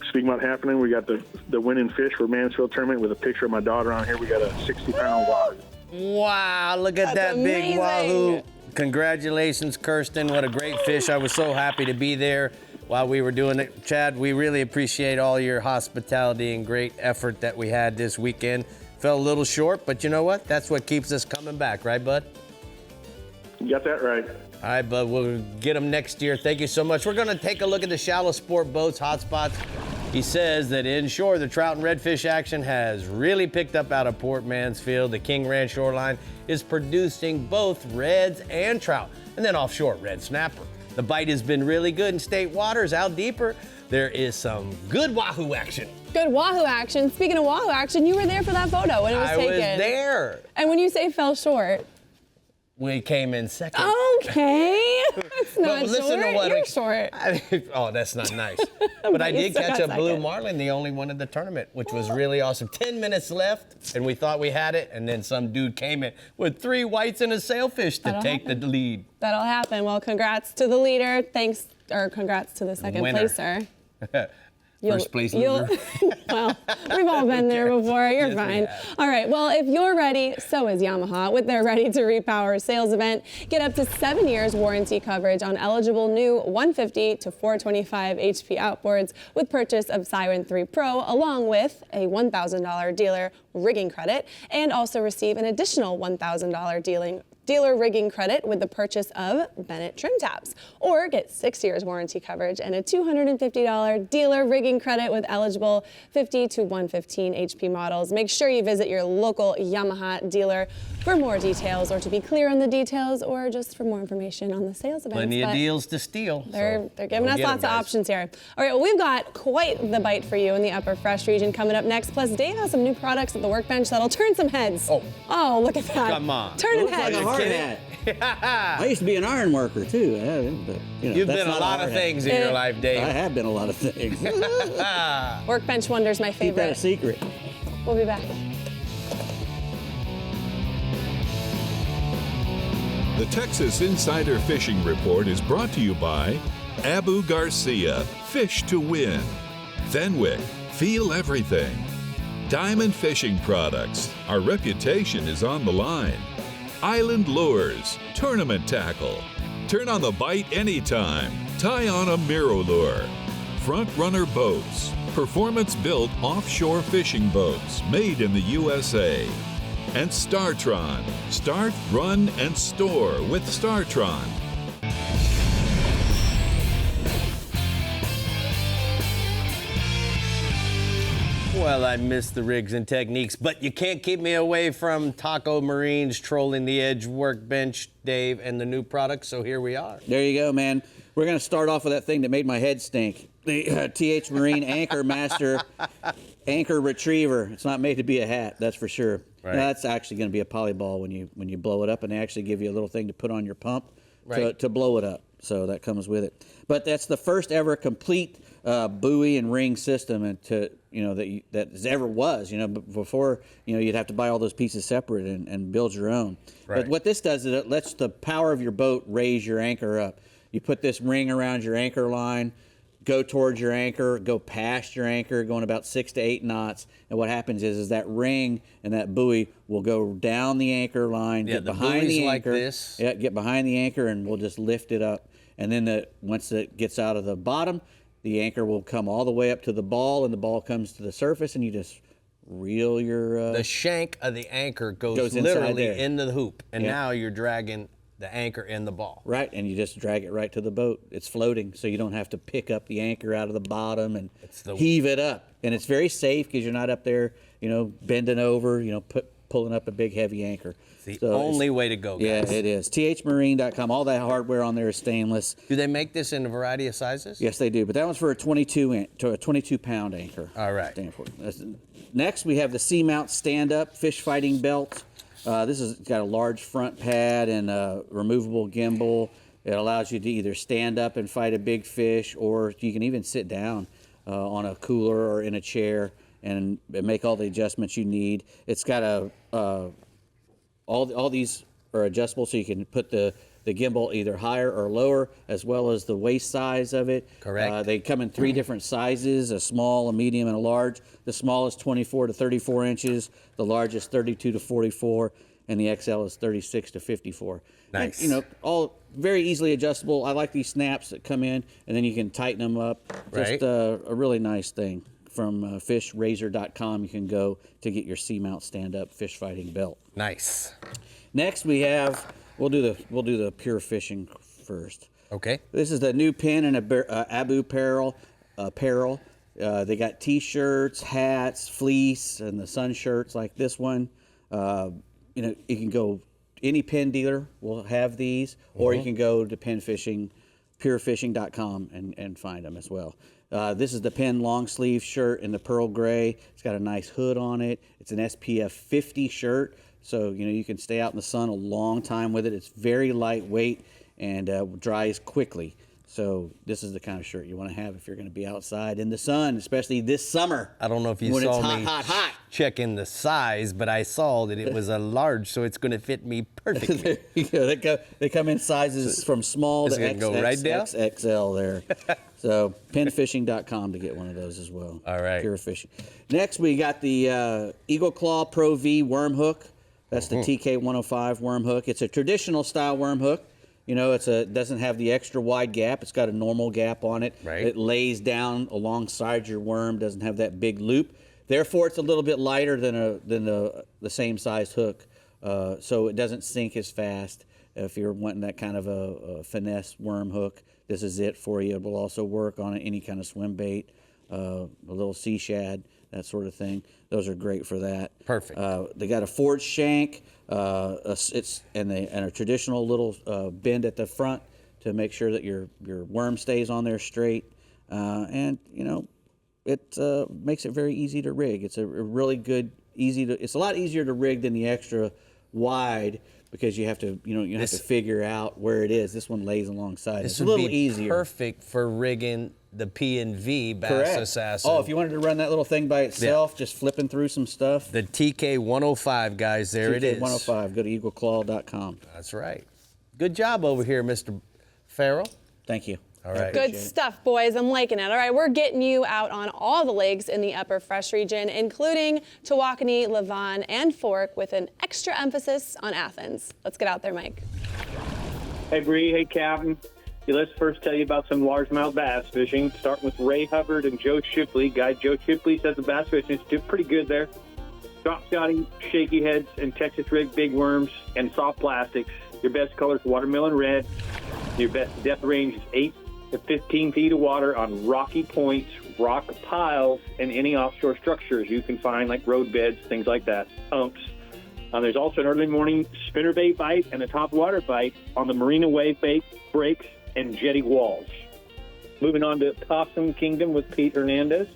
speaking about happening, we got the winning fish for Mansfield tournament with a picture of my daughter on here. We got a 60-pound wahoo. Wow, look at that big wahoo. Congratulations, Kirsten. What a great fish. I was so happy to be there while we were doing it. Chad, we really appreciate all your hospitality and great effort that we had this weekend. Fell a little short, but you know what? That's what keeps us coming back, right, bud? You got that right. All right, bud, we'll get them next year. Thank you so much. We're going to take a look at the shallow sport boats, hotspots. He says that inshore, the trout and redfish action has really picked up out of Port Mansfield. The King Ranch shoreline is producing both reds and trout. And then offshore, red snapper. The bite has been really good in state waters. Out deeper, there is some good wahoo action. Good wahoo action. Speaking of wahoo action, you were there for that photo when it was taken. I was there. And when you say fell short, we came in second. Okay, that's not listen short. To what You're short. Oh, that's not nice. But I did catch a blue marlin, the only one in the tournament, which was really awesome. 10 minutes left, and we thought we had it, and then some dude came in with 3 whites and a sailfish to take the lead. That'll happen. Well, congrats to the leader. Congrats to the second placer. First place loser. Well, we've all been there before. You're fine. All right. Well, if you're ready, so is Yamaha with their Ready to Repower sales event. Get up to 7 years warranty coverage on eligible new 150 to 425 HP outboards with purchase of Siren 3 Pro, along with a $1,000 dealer rigging credit, and also receive an additional $1,000 dealer rigging credit with the purchase of Bennett trim tabs, or get 6 years warranty coverage and a $250 dealer rigging credit with eligible 50 to 115 HP models. Make sure you visit your local Yamaha dealer for more details, or to be clear on the details, or just for more information on the sales events. Plenty of deals to steal. They're giving us lots of options here. All right, well, we've got quite the bite for you in the Upper Fresh region coming up next. Plus, Dave has some new products at the Workbench that'll turn some heads. Oh, look at that. Come on. Turning heads. I used to be an iron worker too, but you've been a lot of things in your life, Dave. I have been a lot of things. Workbench Wonder's my favorite. Keep that a secret. We'll be back. The Texas Insider Fishing Report is brought to you by Abu Garcia, Fish to Win. Fenwick, feel everything. Diamond Fishing Products, our reputation is on the line. Island Lures, tournament tackle. Turn on the bite anytime. Tie on a Miro lure. Front Runner Boats, performance-built offshore fishing boats made in the USA. And Startron, start, run, and store with Startron. Well, I miss the rigs and techniques, but you can't keep me away from Taco Marines, Trolling the Edge, Workbench, Dave, and the new products, so here we are. There you go, man. We're going to start off with that thing that made my head stink. The TH Marine Anchor Master Anchor Retriever. It's not made to be a hat, that's for sure. Right. Now, that's actually going to be a polyball when you blow it up, and they actually give you a little thing to put on your pump to blow it up. So that comes with it. But that's the first ever complete buoy and ring system, and that ever was. Before you'd have to buy all those pieces separate and build your own. Right. But what this does is it lets the power of your boat raise your anchor up. You put this ring around your anchor line, go towards your anchor, go past your anchor, going about 6 to 8 knots. And what happens is that ring and that buoy will go down the anchor line, get behind the anchor. Like this. Yeah, get behind the anchor, and we'll just lift it up. And then once it gets out of the bottom, the anchor will come all the way up to the ball, and the ball comes to the surface, and you just reel your... the shank of the anchor goes inside literally there. into the hoop, and now you're dragging the anchor in the ball. Right, and you just drag it right to the boat. It's floating, so you don't have to pick up the anchor out of the bottom and heave it up. And it's very safe because you're not up there, bending over, pulling up a big heavy anchor. It's the only way to go, guys. Yeah, it is. THMarine.com. All that hardware on there is stainless. Do they make this in a variety of sizes? Yes, they do. But that one's for a 22-pound anchor. All right. Next, we have the Seamount stand-up fish fighting belt. This has got a large front pad and a removable gimbal. It allows you to either stand up and fight a big fish, or you can even sit down on a cooler or in a chair and make all the adjustments you need. It's got all these are adjustable, so you can put the gimbal either higher or lower, as well as the waist size of it. Correct. They come in 3 different sizes: a small, a medium, and a large. The small is 24 to 34 inches. The large is 32 to 44, and the XL is 36 to 54. Nice. And, all very easily adjustable. I like these snaps that come in, and then you can tighten them up. Just a really nice thing. From fishrazor.com, you can go to get your Seamount stand-up fish fighting belt. Nice. Next, we'll do the pure fishing first. Okay. This is the new pin and Abu apparel. They got T-shirts, hats, fleece, and the sun shirts like this one. You can go, any pin dealer will have these, or you can go to purefishing.com and find them as well. This is the pin long sleeve shirt in the pearl gray. It's got a nice hood on it. It's an SPF 50 shirt, so you can stay out in the sun a long time with it. It's very lightweight and dries quickly. So this is the kind of shirt you want to have if you're going to be outside in the sun, especially this summer. I don't know if you when saw it's me hot. checking the size, but I saw that it was a large, so it's going to fit me perfectly. There you go. They come in sizes from small to XXL there. So pinfishing.com to get one of those as well. All right. Pure fishing. Next, we got the Eagle Claw Pro V worm hook. That's the TK105 worm hook. It's a traditional style worm hook. It doesn't have the extra wide gap. It's got a normal gap on it. Right. It lays down alongside your worm. Doesn't have that big loop. Therefore, it's a little bit lighter than the same size hook. So it doesn't sink as fast. If you're wanting that kind of a finesse worm hook, this is it for you. It will also work on any kind of swim bait, a little sea shad, that sort of thing. Those are great for that. Perfect. They got a forged shank, and a traditional little bend at the front to make sure that your worm stays on there straight. It makes it very easy to rig. It's a really good, it's a lot easier to rig than the extra wide, because you have to, you have to figure out where it is. This one lays alongside. It's a little easier. Perfect for rigging the P&V Bass Correct. Assassin. Oh, if you wanted to run that little thing by itself, just flipping through some stuff. The TK105, guys, there it is. TK105, go to eagleclaw.com. That's right. Good job over here, Mr. Farrell. Thank you. All right. Good stuff, boys. I'm liking it. All right, we're getting you out on all the lakes in the upper fresh region, including Tawakoni, Lavon, and Fork, with an extra emphasis on Athens. Let's get out there, Mike. Hey, Brie. Hey, Captain. Let's first tell you about some largemouth bass fishing, starting with Ray Hubbard and Joe Shipley. Guy Joe Shipley says the bass fishing is pretty good there. Drop scotty, shaky heads, and Texas rig big worms and soft plastics. Your best color is watermelon red. Your best depth range is 8 to 15 feet of water on rocky points, rock piles, and any offshore structures you can find, like road beds, things like that, humps. There's also an early morning spinnerbait bite and a top water bite on the marina wave bait breaks and jetty walls. Moving on to Possum Kingdom with Pete Hernandez.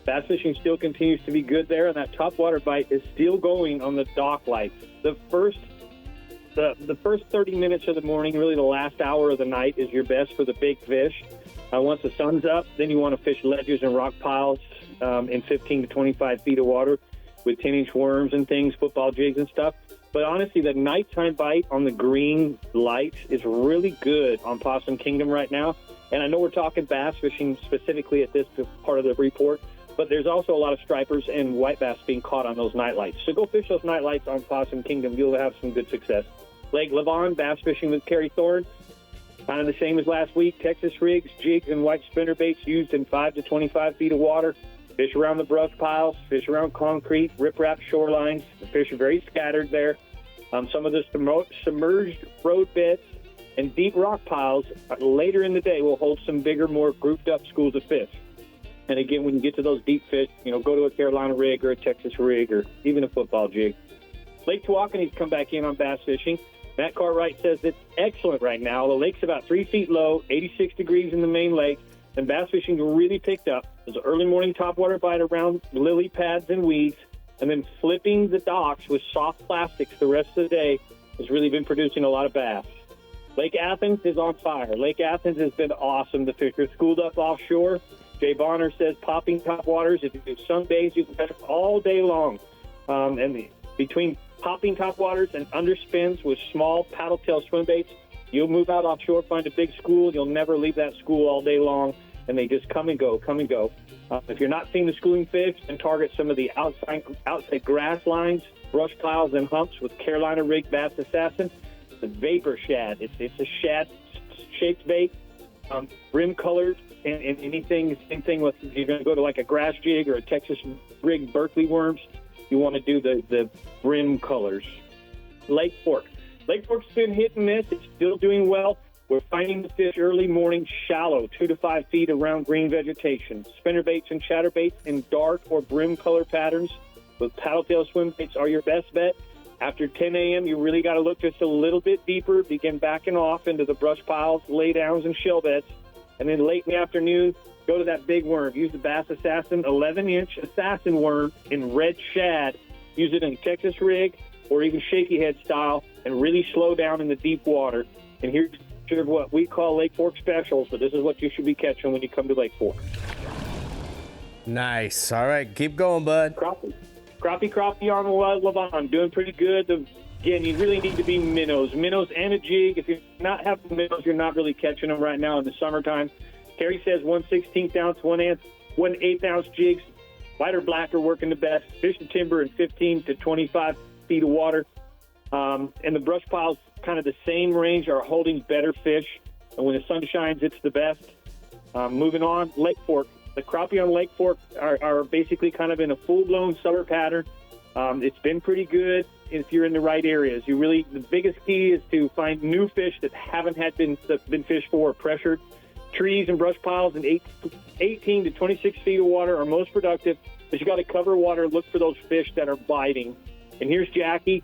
Bass fishing still continues to be good there, and that top water bite is still going on the dock lights. The first 30 minutes of the morning, really the last hour of the night, is your best for the big fish. Once the sun's up, then you want to fish ledges and rock piles in 15 to 25 feet of water with 10-inch worms and things, football jigs and stuff. But honestly, the nighttime bite on the green lights is really good on Possum Kingdom right now. And I know we're talking bass fishing specifically at this part of the report, but there's also a lot of stripers and white bass being caught on those night lights. So go fish those night lights on Possum Kingdom. You'll have some good success. Lake Lavon, bass fishing with Kerry Thorne. Kind of the same as last week. Texas rigs, jigs, and white spinnerbaits used in 5 to 25 feet of water. Fish around the brush piles, fish around concrete, riprap shorelines. The fish are very scattered there. Some of the submerged road beds and deep rock piles later in the day will hold some bigger, more grouped up schools of fish. And again, when you get to those deep fish, go to a Carolina rig or a Texas rig or even a football jig. Lake Tawakoni's come back in on bass fishing. Matt Cartwright says it's excellent right now. The lake's about 3 feet low, 86 degrees in the main lake, and bass fishing really picked up. There's an early morning topwater bite around lily pads and weeds, and then flipping the docks with soft plastics the rest of the day has really been producing a lot of bass. Lake Athens is on fire. Lake Athens has been awesome. The fish are schooled up offshore. Jay Bonner says popping topwaters, if you do some days, you can catch all day long. Between popping topwaters and underspins with small paddle tail swim baits, you'll move out offshore, find a big school. You'll never leave that school all day long, and they just come and go, come and go. If you're not seeing the schooling fish, then target some of the outside grass lines, brush piles, and humps with Carolina Rig Bass Assassin. The Vapor Shad. It's a shad-shaped bait, brim colored, and anything, same thing with, if you're going to go to like a grass jig or a Texas Rig Berkeley worms, you want to do the brim colors. Lake Fork. Lake Fork's been hit and miss. It's still doing well. We're finding the fish early morning shallow, 2 to 5 feet around green vegetation. Spinnerbaits and chatterbaits in dark or brim color patterns with paddle-tail swim baits are your best bet. After 10 a.m., you really got to look just a little bit deeper, begin backing off into the brush piles, laydowns, and shell beds. And then late in the afternoon, go to that big worm. Use the Bass Assassin 11-inch assassin worm in red shad. Use it in Texas rig or even shaky head style and really slow down in the deep water. And here's what we call Lake Fork specials, but this is what you should be catching when you come to Lake Fork. Nice. All right, keep going, bud. Crappie on Lavon, doing pretty good. Again, you really need to be minnows and a jig. If you're not having minnows, you're not really catching them right now in the summertime. Terry says 1/16 ounce, 1/8 ounce jigs. White or black are working the best. Fish and timber in 15 to 25 feet of water. And the brush piles, kind of the same range, are holding better fish. And when the sun shines, it's the best. Moving on, Lake Fork. The crappie on Lake Fork are basically kind of in a full-blown summer pattern. It's been pretty good if you're in the right areas. The biggest key is to find new fish that haven't been fished for or pressured. Trees and brush piles in 18 to 26 feet of water are most productive, but you got to cover water, look for those fish that are biting. And here's Jackie.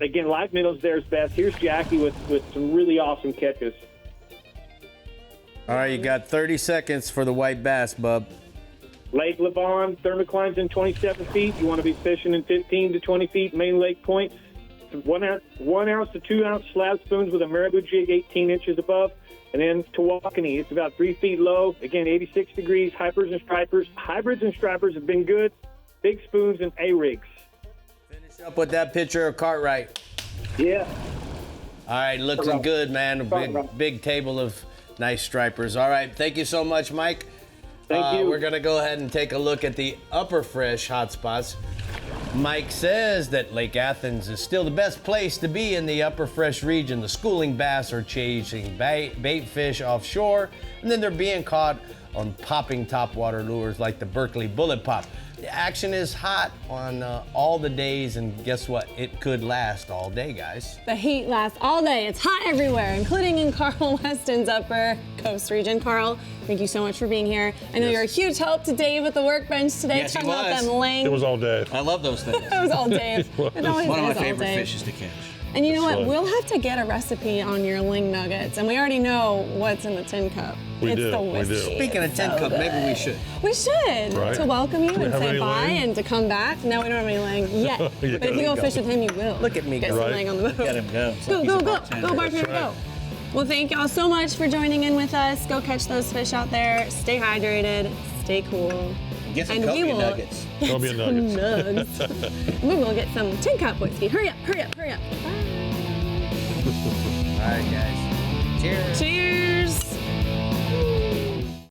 Again, live minnows there is best. Here's Jackie with some really awesome catches. All right, you got 30 seconds for the white bass, bub. Lake Lavon, thermoclines in 27 feet. You want to be fishing in 15 to 20 feet, main lake points. 1 ounce to 2 ounce slab spoons with a marabou jig 18 inches above. And then Tawakoni, it's about 3 feet low. Again, 86 degrees, hybrids and stripers. Hybrids and stripers have been good. Big spoons and A-rigs. Finish up with that picture of Cartwright. Yeah. All right, looking good, man. A big table of nice stripers. All right, thank you so much, Mike. Thank you. We're going to go ahead and take a look at the upper fresh hotspots. Mike says that Lake Athens is still the best place to be in the upper fresh region. The schooling bass are chasing bait fish offshore, and then they're being caught on popping topwater lures like the Berkeley Bullet Pop. The action is hot on all the days, and guess what? It could last all day, guys. The heat lasts all day. It's hot everywhere, including in Carl Weston's upper coast region. Carl, thank you so much for being here. I know you're a huge help to Dave at the Workbench today. Yes, he talking about was. them laying. It was all day. I love those things. It was all Dave. It always One of my is all favorite Dave. fishes to catch. And you know what? fun. We'll have to get a recipe on your ling nuggets, and we already know what's in the tin cup. We it's do, the we do. whiskey. Speaking of It's tin so cup, maybe we good. should. We should. Right. To welcome you Do we and have say any bye ling? and to come back. No, we don't have any ling yet. Yeah, But if there you you go go. fish with him, you will. Look at me Get go. some Right. ling on the boat. Let him go. Go, He's go, a go. bartender. Go, bartender, go. Well, thank y'all so much for joining in with us. Go catch those fish out there. Stay hydrated. Stay cool. Get some And we Cobia will nuggets. Cobia nuggets. nugs. We will get some tin cup whiskey. Hurry up, hurry up, hurry up. Bye. All right, guys. Cheers. Cheers.